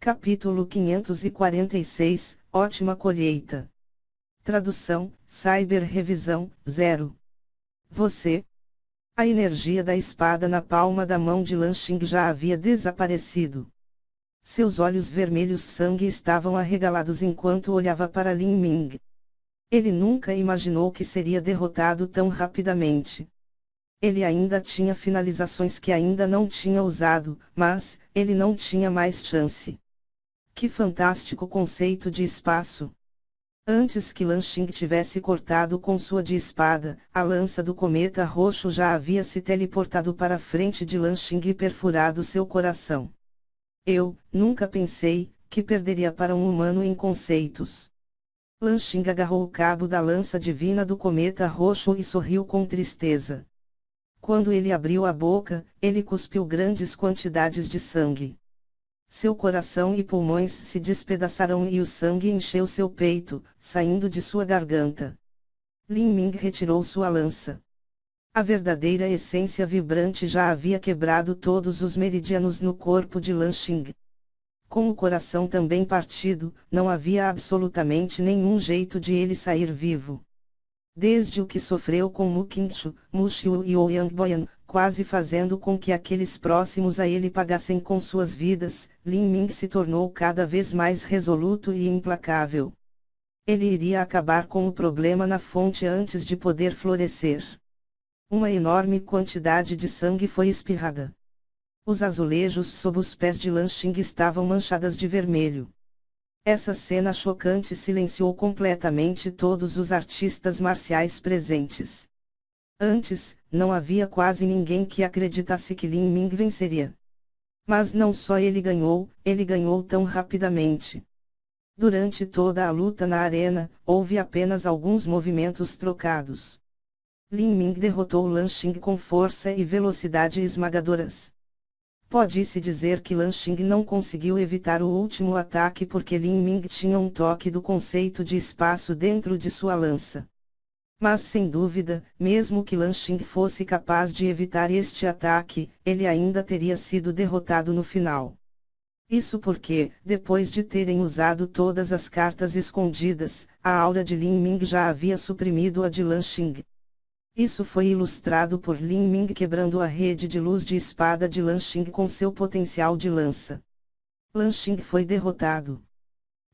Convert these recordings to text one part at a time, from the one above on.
Capítulo 546, Ótima colheita. Tradução, Cyber Revisão, 0. Você. A energia da espada na palma da mão de Lan Xing já havia desaparecido. Seus olhos vermelhos sangue estavam arregalados enquanto olhava para Lin Ming. Ele nunca imaginou que seria derrotado tão rapidamente. Ele ainda tinha finalizações que ainda não tinha usado, mas ele não tinha mais chance. Que fantástico conceito de espaço! Antes que Lan Xing tivesse cortado com sua de espada, a lança do cometa roxo já havia se teleportado para a frente de Lan Xing e perfurado seu coração. Eu nunca pensei que perderia para um humano em conceitos. Lan Xing agarrou o cabo da lança divina do cometa roxo e sorriu com tristeza. Quando ele abriu a boca, ele cuspiu grandes quantidades de sangue. Seu coração e pulmões se despedaçaram e o sangue encheu seu peito, saindo de sua garganta. Lin Ming retirou sua lança. A verdadeira essência vibrante já havia quebrado todos os meridianos no corpo de Lan Xing. Com o coração também partido, não havia absolutamente nenhum jeito de ele sair vivo. Desde o que sofreu com Mu Qingchu, Mu Xiu e Ouyang Boyan, quase fazendo com que aqueles próximos a ele pagassem com suas vidas, Lin Ming se tornou cada vez mais resoluto e implacável. Ele iria acabar com o problema na fonte antes de poder florescer. Uma enorme quantidade de sangue foi espirrada. Os azulejos sob os pés de Lan Xing estavam manchadas de vermelho. Essa cena chocante silenciou completamente todos os artistas marciais presentes. Antes, não havia quase ninguém que acreditasse que Lin Ming venceria. Mas não só ele ganhou tão rapidamente. Durante toda a luta na arena, houve apenas alguns movimentos trocados. Lin Ming derrotou Lan Xing com força e velocidade esmagadoras. Pode-se dizer que Lan Xing não conseguiu evitar o último ataque porque Lin Ming tinha um toque do conceito de espaço dentro de sua lança. Mas sem dúvida, mesmo que Lan Xing fosse capaz de evitar este ataque, ele ainda teria sido derrotado no final. Isso porque, depois de terem usado todas as cartas escondidas, a aura de Lin Ming já havia suprimido a de Lan Xing. Isso foi ilustrado por Lin Ming quebrando a rede de luz de espada de Lan Xing com seu potencial de lança. Lan Xing foi derrotado.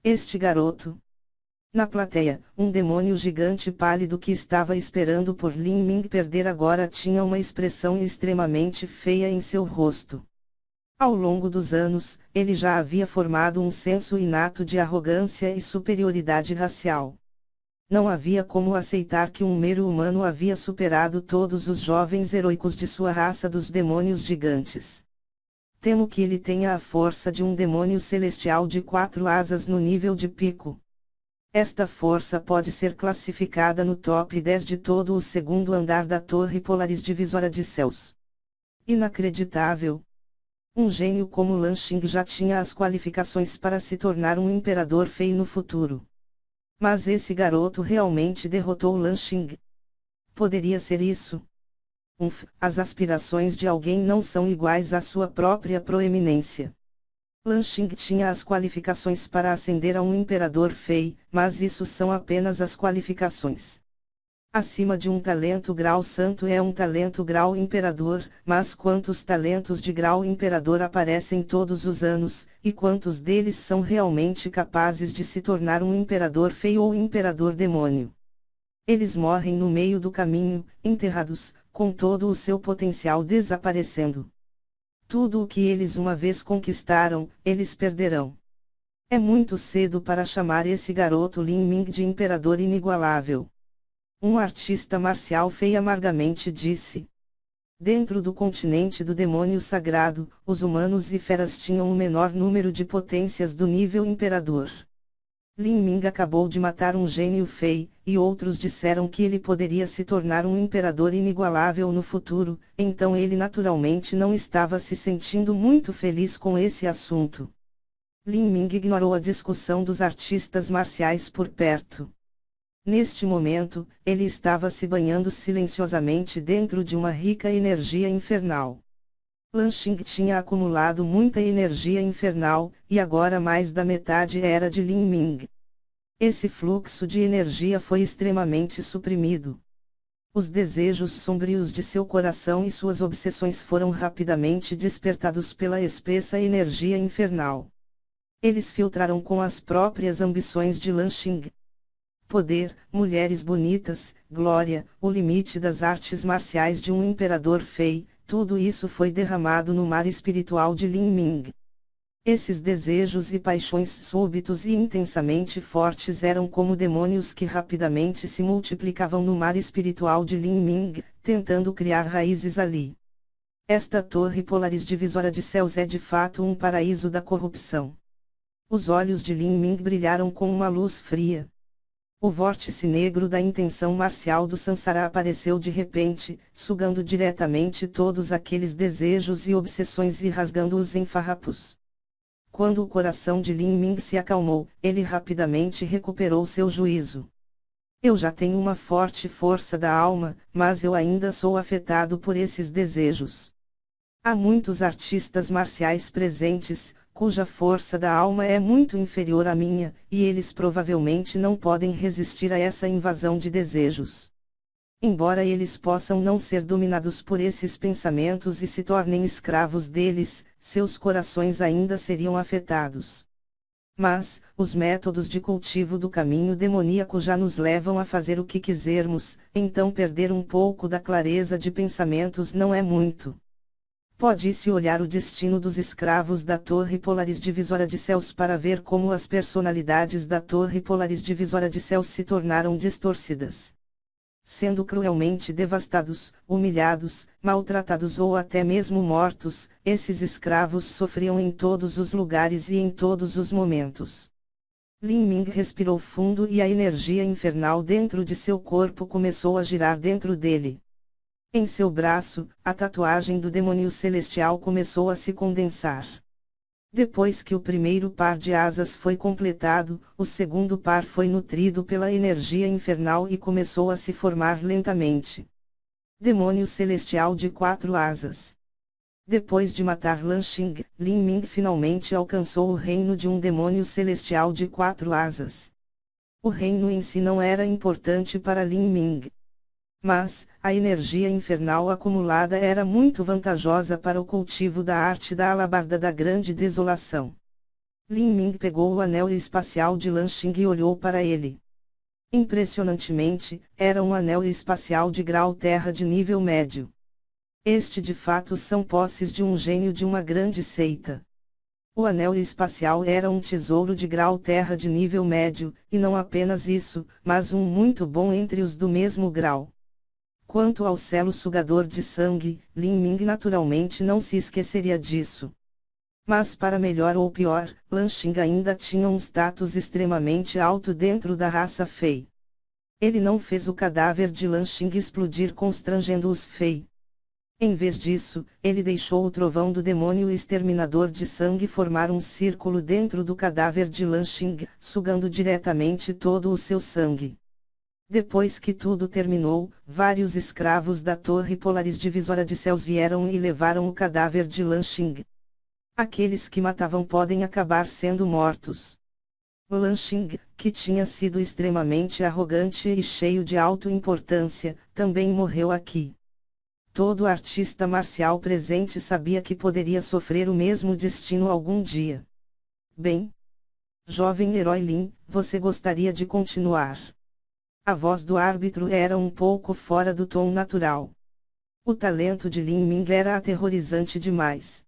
Este garoto. Na plateia, um demônio gigante pálido que estava esperando por Lin Ming perder agora tinha uma expressão extremamente feia em seu rosto. Ao longo dos anos, ele já havia formado um senso inato de arrogância e superioridade racial. Não havia como aceitar que um mero humano havia superado todos os jovens heróicos de sua raça dos demônios gigantes. Temo que ele tenha a força de um demônio celestial de 4 asas no nível de pico. Esta força pode ser classificada no top 10 de todo o segundo andar da Torre Polaris Divisora de Céus. Inacreditável! Um gênio como Lan Xing já tinha as qualificações para se tornar um imperador Fei no futuro. Mas esse garoto realmente derrotou Lan Xing. Poderia ser isso? As aspirações de alguém não são iguais à sua própria proeminência. Lan Xing tinha as qualificações para ascender a um imperador Fei, mas isso são apenas as qualificações. Acima de um talento grau santo é um talento grau imperador, mas quantos talentos de grau imperador aparecem todos os anos, e quantos deles são realmente capazes de se tornar um imperador Fei ou imperador demônio? Eles morrem no meio do caminho, enterrados, com todo o seu potencial desaparecendo. Tudo o que eles uma vez conquistaram, eles perderão. É muito cedo para chamar esse garoto Lin Ming de imperador inigualável. Um artista marcial Fei amargamente disse. Dentro do continente do demônio sagrado, os humanos e feras tinham o menor número de potências do nível imperador. Lin Ming acabou de matar um gênio Fei, e outros disseram que ele poderia se tornar um imperador inigualável no futuro, então ele naturalmente não estava se sentindo muito feliz com esse assunto. Lin Ming ignorou a discussão dos artistas marciais por perto. Neste momento, ele estava se banhando silenciosamente dentro de uma rica energia infernal. Lan Xing tinha acumulado muita energia infernal, e agora mais da metade era de Lin Ming. Esse fluxo de energia foi extremamente suprimido. Os desejos sombrios de seu coração e suas obsessões foram rapidamente despertados pela espessa energia infernal. Eles filtraram com as próprias ambições de Lan Xing. Poder, mulheres bonitas, glória, o limite das artes marciais de um imperador Fei, tudo isso foi derramado no mar espiritual de Lin Ming. Esses desejos e paixões súbitos e intensamente fortes eram como demônios que rapidamente se multiplicavam no mar espiritual de Lin Ming, tentando criar raízes ali. Esta torre polaris divisória de céus é de fato um paraíso da corrupção. Os olhos de Lin Ming brilharam com uma luz fria. O vórtice negro da intenção marcial do Sansara apareceu de repente, sugando diretamente todos aqueles desejos e obsessões e rasgando-os em farrapos. Quando o coração de Lin Ming se acalmou, ele rapidamente recuperou seu juízo. Eu já tenho uma forte força da alma, mas eu ainda sou afetado por esses desejos. Há muitos artistas marciais presentes, cuja força da alma é muito inferior à minha, e eles provavelmente não podem resistir a essa invasão de desejos. Embora eles possam não ser dominados por esses pensamentos e se tornem escravos deles, seus corações ainda seriam afetados. Mas, os métodos de cultivo do caminho demoníaco já nos levam a fazer o que quisermos, então perder um pouco da clareza de pensamentos não é muito. Pode-se olhar o destino dos escravos da Torre Polaris Divisória de Céus para ver como as personalidades da Torre Polaris Divisória de Céus se tornaram distorcidas. Sendo cruelmente devastados, humilhados, maltratados ou até mesmo mortos, esses escravos sofriam em todos os lugares e em todos os momentos. Lin Ming respirou fundo e a energia infernal dentro de seu corpo começou a girar dentro dele. Em seu braço, a tatuagem do demônio celestial começou a se condensar. Depois que o primeiro par de asas foi completado, o segundo par foi nutrido pela energia infernal e começou a se formar lentamente. Demônio celestial de 4 asas. Depois de matar Lan Xing, Lin Ming finalmente alcançou o reino de um demônio celestial de 4 asas. O reino em si não era importante para Lin Ming. Mas, a energia infernal acumulada era muito vantajosa para o cultivo da arte da alabarda da grande desolação. Lin Ming pegou o anel espacial de Lan Xing e olhou para ele. Impressionantemente, era um anel espacial de grau terra de nível médio. Este de fato são posses de um gênio de uma grande seita. O anel espacial era um tesouro de grau terra de nível médio, e não apenas isso, mas um muito bom entre os do mesmo grau. Quanto ao selo sugador de sangue, Lin Ming naturalmente não se esqueceria disso. Mas para melhor ou pior, Lan Xing ainda tinha um status extremamente alto dentro da raça Fei. Ele não fez o cadáver de Lan Xing explodir constrangendo os Fei. Em vez disso, ele deixou o trovão do demônio exterminador de sangue formar um círculo dentro do cadáver de Lan Xing, sugando diretamente todo o seu sangue. Depois que tudo terminou, vários escravos da Torre Polaris Divisória de Céus vieram e levaram o cadáver de Lan Xing. Aqueles que matavam podem acabar sendo mortos. Lan Xing, que tinha sido extremamente arrogante e cheio de autoimportância, também morreu aqui. Todo artista marcial presente sabia que poderia sofrer o mesmo destino algum dia. Bem, jovem herói Lin, você gostaria de continuar? A voz do árbitro era um pouco fora do tom natural. O talento de Lin Ming era aterrorizante demais.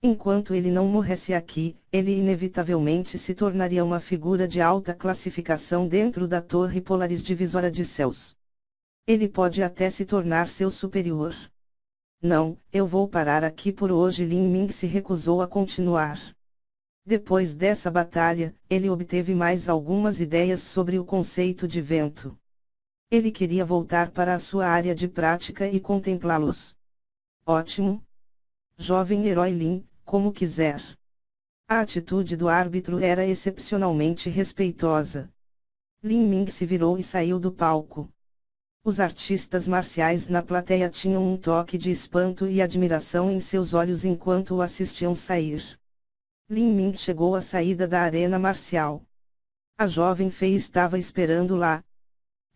Enquanto ele não morresse aqui, ele inevitavelmente se tornaria uma figura de alta classificação dentro da Torre Polaris Divisória de Céus. Ele pode até se tornar seu superior. Não, eu vou parar aqui por hoje. Lin Ming se recusou a continuar. Depois dessa batalha, ele obteve mais algumas ideias sobre o conceito de vento. Ele queria voltar para a sua área de prática e contemplá-los. Ótimo. Jovem herói Lin, como quiser. A atitude do árbitro era excepcionalmente respeitosa. Lin Ming se virou e saiu do palco. Os artistas marciais na plateia tinham um toque de espanto e admiração em seus olhos enquanto o assistiam sair. Lin Ming chegou à saída da arena marcial. A jovem Fei estava esperando lá.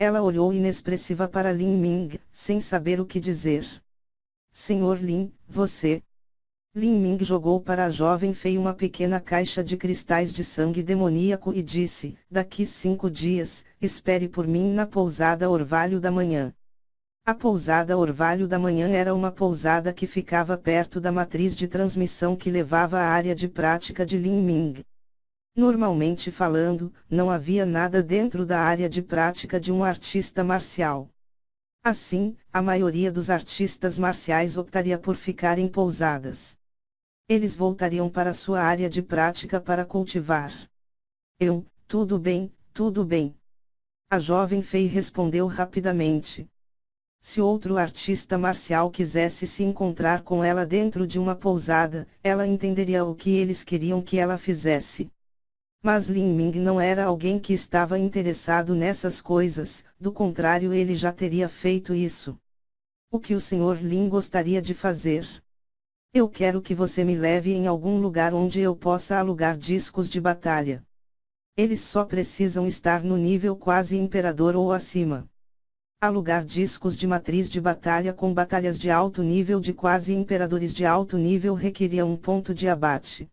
Ela olhou inexpressiva para Lin Ming, sem saber o que dizer. Senhor Lin, você... Lin Ming jogou para a jovem Fei uma pequena caixa de cristais de sangue demoníaco e disse, daqui 5 dias, espere por mim na pousada Orvalho da Manhã. A pousada Orvalho da Manhã era uma pousada que ficava perto da matriz de transmissão que levava à área de prática de Lin Ming. Normalmente falando, não havia nada dentro da área de prática de um artista marcial. Assim, a maioria dos artistas marciais optaria por ficar em pousadas. Eles voltariam para sua área de prática para cultivar. Tudo bem, tudo bem. A jovem Fei respondeu rapidamente. Se outro artista marcial quisesse se encontrar com ela dentro de uma pousada, ela entenderia o que eles queriam que ela fizesse. Mas Lin Ming não era alguém que estava interessado nessas coisas, do contrário ele já teria feito isso. O que o Sr. Lin gostaria de fazer? Eu quero que você me leve em algum lugar onde eu possa alugar discos de batalha. Eles só precisam estar no nível quase imperador ou acima. Alugar discos de matriz de batalha com batalhas de alto nível de quase imperadores de alto nível requeria um ponto de abate.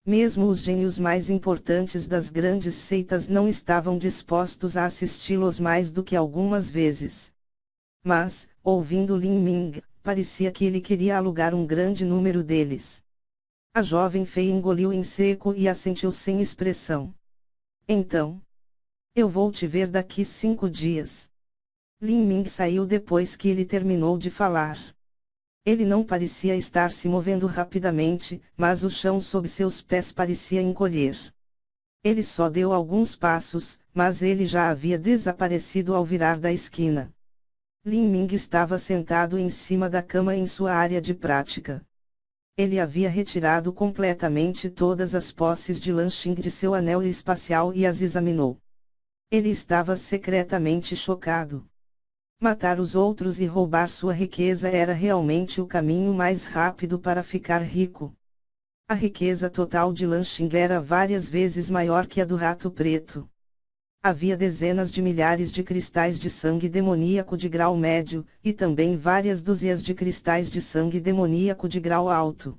Mesmo os gênios mais importantes das grandes seitas não estavam dispostos a assisti-los mais do que algumas vezes. Mas, ouvindo Lin Ming, parecia que ele queria alugar um grande número deles. A jovem Fei engoliu em seco e assentiu sem expressão. Então. Eu vou te ver daqui 5 dias. Lin Ming saiu depois que ele terminou de falar. Ele não parecia estar se movendo rapidamente, mas o chão sob seus pés parecia encolher. Ele só deu alguns passos, mas ele já havia desaparecido ao virar da esquina. Lin Ming estava sentado em cima da cama em sua área de prática. Ele havia retirado completamente todas as posses de Lanxing de seu anel espacial e as examinou. Ele estava secretamente chocado. Matar os outros e roubar sua riqueza era realmente o caminho mais rápido para ficar rico. A riqueza total de Lanxing era várias vezes maior que a do Rato Preto. Havia dezenas de milhares de cristais de sangue demoníaco de grau médio, e também várias dúzias de cristais de sangue demoníaco de grau alto.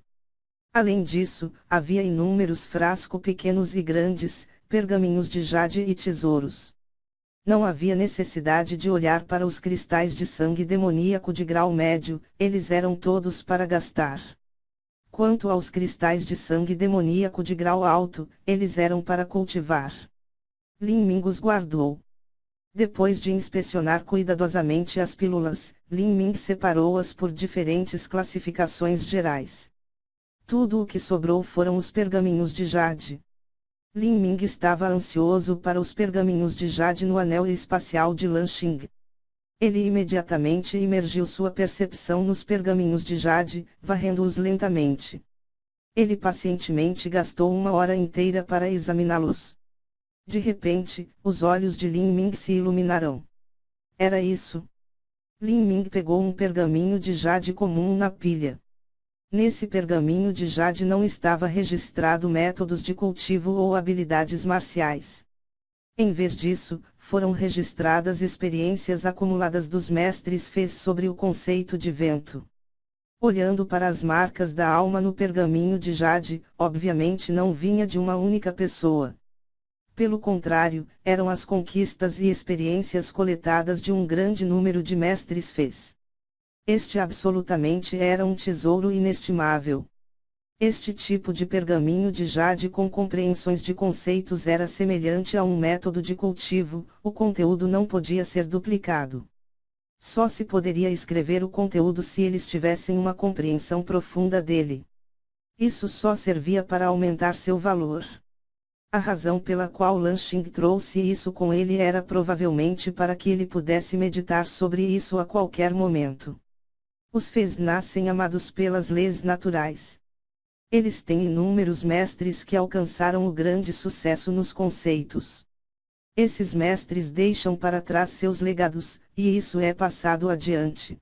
Além disso, havia inúmeros frascos pequenos e grandes, pergaminhos de jade e tesouros. Não havia necessidade de olhar para os cristais de sangue demoníaco de grau médio, eles eram todos para gastar. Quanto aos cristais de sangue demoníaco de grau alto, eles eram para cultivar. Lin Ming os guardou. Depois de inspecionar cuidadosamente as pílulas, Lin Ming separou-as por diferentes classificações gerais. Tudo o que sobrou foram os pergaminhos de jade. Lin Ming estava ansioso para os pergaminhos de jade no anel espacial de Lanxing. Ele imediatamente imergiu sua percepção nos pergaminhos de jade, varrendo-os lentamente. Ele pacientemente gastou 1 hora inteira para examiná-los. De repente, os olhos de Lin Ming se iluminaram. Era isso. Lin Ming pegou um pergaminho de jade comum na pilha. Nesse pergaminho de jade não estava registrado métodos de cultivo ou habilidades marciais. Em vez disso, foram registradas experiências acumuladas dos mestres Fez sobre o conceito de vento. Olhando para as marcas da alma no pergaminho de jade, obviamente não vinha de uma única pessoa. Pelo contrário, eram as conquistas e experiências coletadas de um grande número de mestres Fez. Este absolutamente era um tesouro inestimável. Este tipo de pergaminho de jade com compreensões de conceitos era semelhante a um método de cultivo, o conteúdo não podia ser duplicado. Só se poderia escrever o conteúdo se eles tivessem uma compreensão profunda dele. Isso só servia para aumentar seu valor. A razão pela qual Lanxing trouxe isso com ele era provavelmente para que ele pudesse meditar sobre isso a qualquer momento. Os Fez nascem amados pelas leis naturais. Eles têm inúmeros mestres que alcançaram o grande sucesso nos conceitos. Esses mestres deixam para trás seus legados, e isso é passado adiante.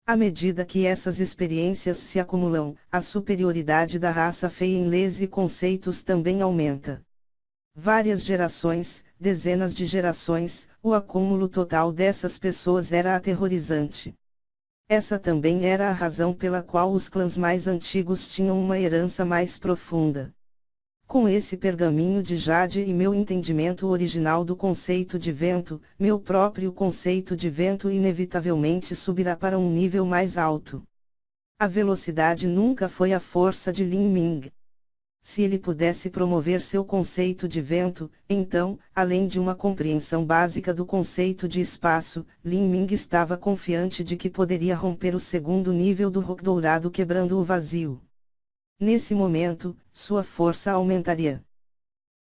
À medida que essas experiências se acumulam, a superioridade da raça Fey em leis e conceitos também aumenta. Várias gerações, dezenas de gerações, o acúmulo total dessas pessoas era aterrorizante. Essa também era a razão pela qual os clãs mais antigos tinham uma herança mais profunda. Com esse pergaminho de jade e meu entendimento original do conceito de vento, meu próprio conceito de vento inevitavelmente subirá para um nível mais alto. A velocidade nunca foi a força de Lin Ming. Se ele pudesse promover seu conceito de vento, então, além de uma compreensão básica do conceito de espaço, Lin Ming estava confiante de que poderia romper o segundo nível do rock dourado quebrando o vazio. Nesse momento, sua força aumentaria.